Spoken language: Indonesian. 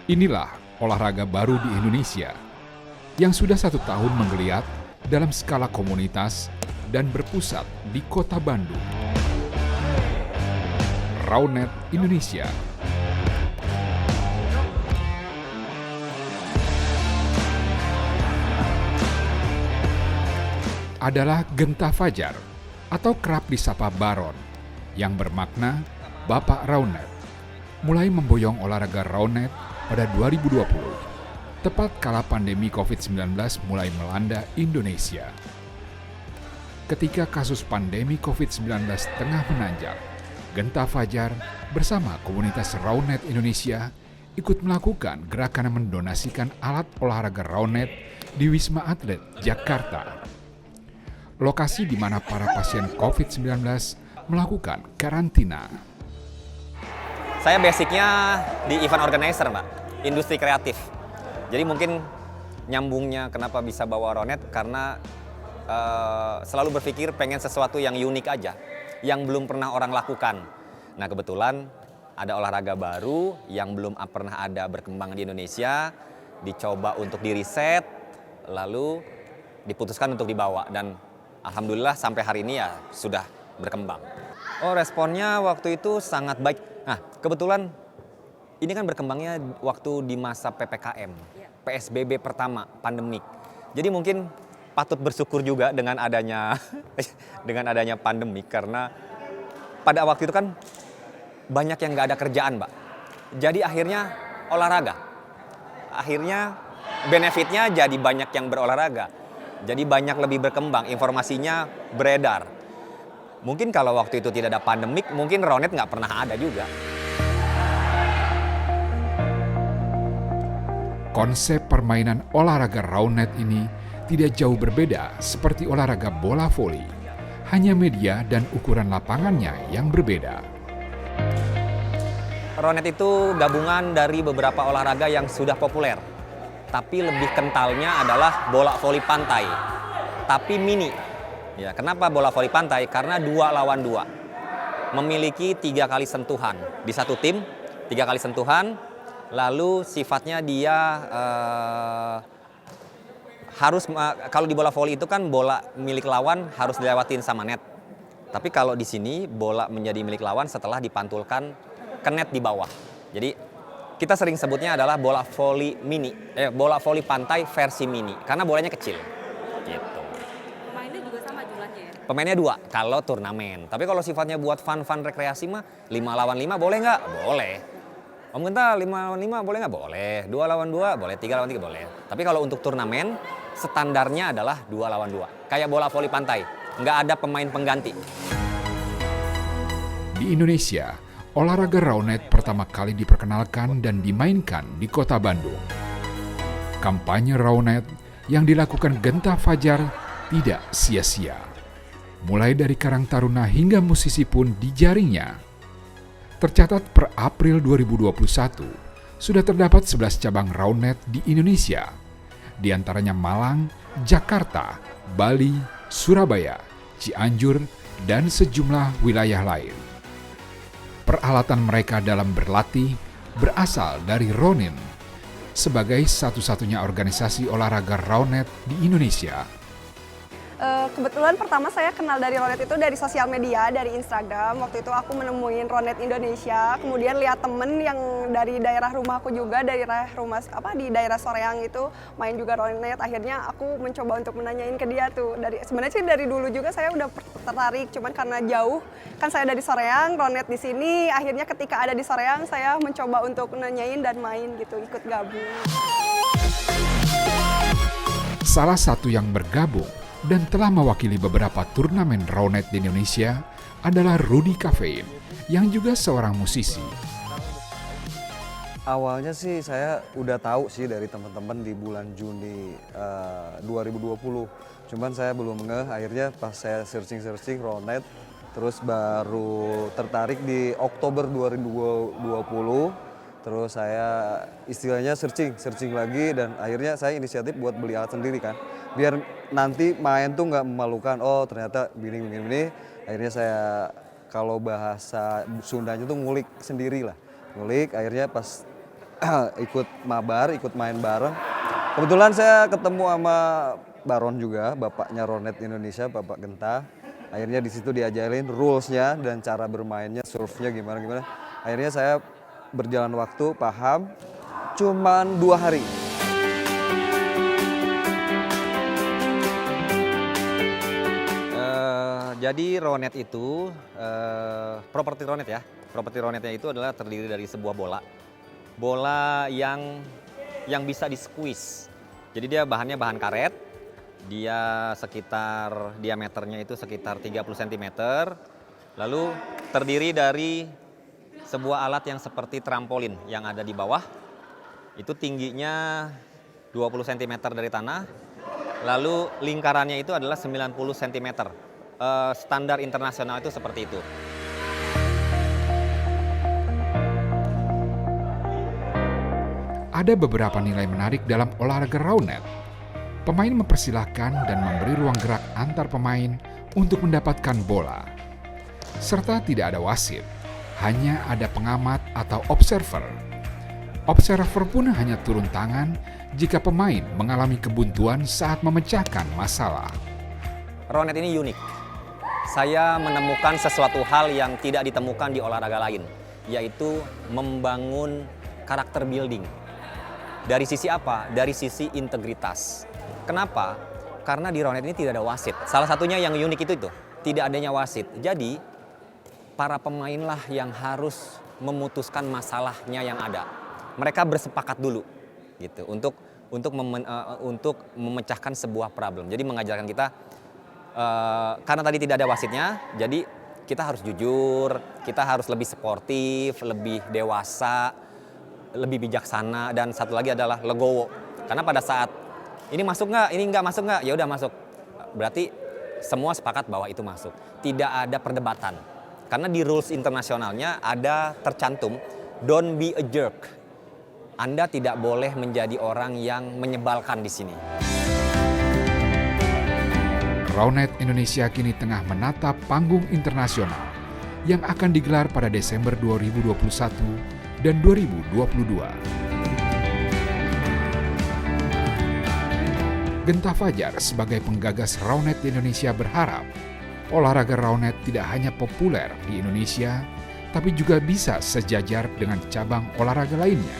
Inilah olahraga baru di Indonesia yang sudah 1 tahun menggeliat dalam skala komunitas dan berpusat di Kota Bandung. Rownet Indonesia. Adalah Genta Fajar atau kerap disapa Baron yang bermakna Bapak Rownet. Mulai memboyong olahraga Rownet pada 2020, tepat kala pandemi COVID-19 mulai melanda Indonesia. Ketika kasus pandemi COVID-19 tengah menanjak, Genta Fajar bersama komunitas Rownet Indonesia ikut melakukan gerakan mendonasikan alat olahraga Rownet di Wisma Atlet, Jakarta. Lokasi di mana para pasien COVID-19 melakukan karantina. Saya basicnya di event organizer, Mbak, industri kreatif. Jadi mungkin nyambungnya kenapa bisa bawa Rownet karena selalu berpikir pengen sesuatu yang unik aja, yang belum pernah orang lakukan. Nah kebetulan ada olahraga baru yang belum pernah ada berkembang di Indonesia, dicoba untuk diriset, lalu diputuskan untuk dibawa dan alhamdulillah sampai hari ini ya sudah berkembang. Oh responnya waktu itu sangat baik. Nah kebetulan ini kan berkembangnya waktu di masa PPKM, PSBB pertama, pandemik. Jadi mungkin patut bersyukur juga dengan adanya pandemik karena pada waktu itu kan banyak yang nggak ada kerjaan, Mbak. Jadi akhirnya olahraga. Akhirnya benefitnya jadi banyak yang berolahraga. Jadi banyak lebih berkembang, informasinya beredar. Mungkin kalau waktu itu tidak ada pandemik, mungkin Rownet nggak pernah ada juga. Konsep permainan olahraga Rownet ini tidak jauh berbeda seperti olahraga bola voli. Hanya media dan ukuran lapangannya yang berbeda. Rownet itu gabungan dari beberapa olahraga yang sudah populer. Tapi lebih kentalnya adalah bola voli pantai. Tapi mini. Ya, kenapa bola voli pantai? Karena 2 lawan 2. Memiliki 3 kali sentuhan. Di satu tim, 3 kali sentuhan. Lalu sifatnya dia harus, kalau di bola voli itu kan bola milik lawan harus dilewatin sama net. Tapi kalau di sini bola menjadi milik lawan setelah dipantulkan ke net di bawah. Jadi kita sering sebutnya adalah bola voli mini, bola voli pantai versi mini karena bolanya kecil. Gitu. Pemainnya juga sama jumlahnya ya? Pemainnya 2 kalau turnamen. Tapi kalau sifatnya buat fun rekreasi mah 5 lawan 5 boleh nggak? Boleh. Om Genta 5 lawan 5 boleh nggak? Boleh. 2 lawan 2 boleh. 3 lawan 3 boleh. Tapi kalau untuk turnamen standarnya adalah 2 lawan 2. Kayak bola voli pantai. Nggak ada pemain pengganti. Di Indonesia, olahraga Rownet pertama kali diperkenalkan dan dimainkan di Kota Bandung. Kampanye Rownet yang dilakukan Genta Fajar tidak sia-sia. Mulai dari Karang Taruna hingga musisi pun dijaringnya. Tercatat per April 2021, sudah terdapat 11 cabang Rownet di Indonesia. Di antaranya Malang, Jakarta, Bali, Surabaya, Cianjur, dan sejumlah wilayah lain. Peralatan mereka dalam berlatih berasal dari Ronin, sebagai satu-satunya organisasi olahraga Rownet di Indonesia. Kebetulan pertama saya kenal dari Rownet itu dari sosial media, dari Instagram. Waktu itu aku menemuin Rownet Indonesia, kemudian lihat temen yang dari daerah rumahku juga, di daerah Soreang itu main juga Rownet. Akhirnya aku mencoba untuk menanyain ke dia tuh. Sebenarnya sih dari dulu juga saya udah tertarik, cuman karena jauh kan saya dari Soreang, Rownet di sini. Akhirnya ketika ada di Soreang saya mencoba untuk nanyain dan main gitu, ikut gabung. Salah satu yang bergabung dan telah mewakili beberapa turnamen Rownet di Indonesia adalah Rudy Kafein, yang juga seorang musisi. Awalnya sih saya udah tahu sih dari teman-teman di bulan Juni 2020. Cuman saya belum ngeh, akhirnya pas saya searching Rownet, terus baru tertarik di Oktober 2020. Terus saya istilahnya searching lagi dan akhirnya saya inisiatif buat beli alat sendiri kan. Biar nanti main tuh nggak memalukan, oh ternyata begini. Akhirnya saya kalau bahasa Sundanya tuh ngulik sendiri lah. Ngulik akhirnya pas ikut mabar, ikut main bareng. Kebetulan saya ketemu sama Baron juga, bapaknya Ronet Indonesia, Bapak Genta. Akhirnya di situ diajarin rules-nya dan cara bermainnya, serve-nya gimana. Akhirnya saya berjalan waktu, paham, cuman 2 hari. Jadi Ronet itu, properti Ronet ya. Properti Ronetnya itu adalah terdiri dari sebuah bola. Bola yang bisa di-squeeze. Jadi dia bahannya bahan karet. Dia sekitar, diameternya itu sekitar 30 cm. Lalu terdiri dari sebuah alat yang seperti trampolin yang ada di bawah. Itu tingginya 20 cm dari tanah. Lalu lingkarannya itu adalah 90 cm. Standar internasional itu seperti itu. Ada beberapa nilai menarik dalam olahraga Rownet. Pemain mempersilahkan dan memberi ruang gerak antar pemain untuk mendapatkan bola. Serta tidak ada wasit, hanya ada pengamat atau observer. Observer pun hanya turun tangan jika pemain mengalami kebuntuan saat memecahkan masalah. Ronet ini unik. Saya menemukan sesuatu hal yang tidak ditemukan di olahraga lain, yaitu membangun karakter building. Dari sisi apa? Dari sisi integritas. Kenapa? Karena di Ronet ini tidak ada wasit. Salah satunya yang unik itu tidak adanya wasit. Jadi para pemainlah yang harus memutuskan masalahnya yang ada. Mereka bersepakat dulu, gitu, untuk memecahkan sebuah problem. Jadi mengajarkan kita. Karena tadi tidak ada wasitnya, jadi kita harus jujur, kita harus lebih sportif, lebih dewasa, lebih bijaksana, dan satu lagi adalah legowo. Karena pada saat ini masuk nggak, ini nggak masuk nggak, ya udah masuk. Berarti semua sepakat bahwa itu masuk. Tidak ada perdebatan. Karena di rules internasionalnya ada tercantum, don't be a jerk. Anda tidak boleh menjadi orang yang menyebalkan di sini. Rownet Indonesia kini tengah menatap panggung internasional yang akan digelar pada Desember 2021 dan 2022. Genta Fajar sebagai penggagas Rownet Indonesia berharap olahraga Rownet tidak hanya populer di Indonesia, tapi juga bisa sejajar dengan cabang olahraga lainnya.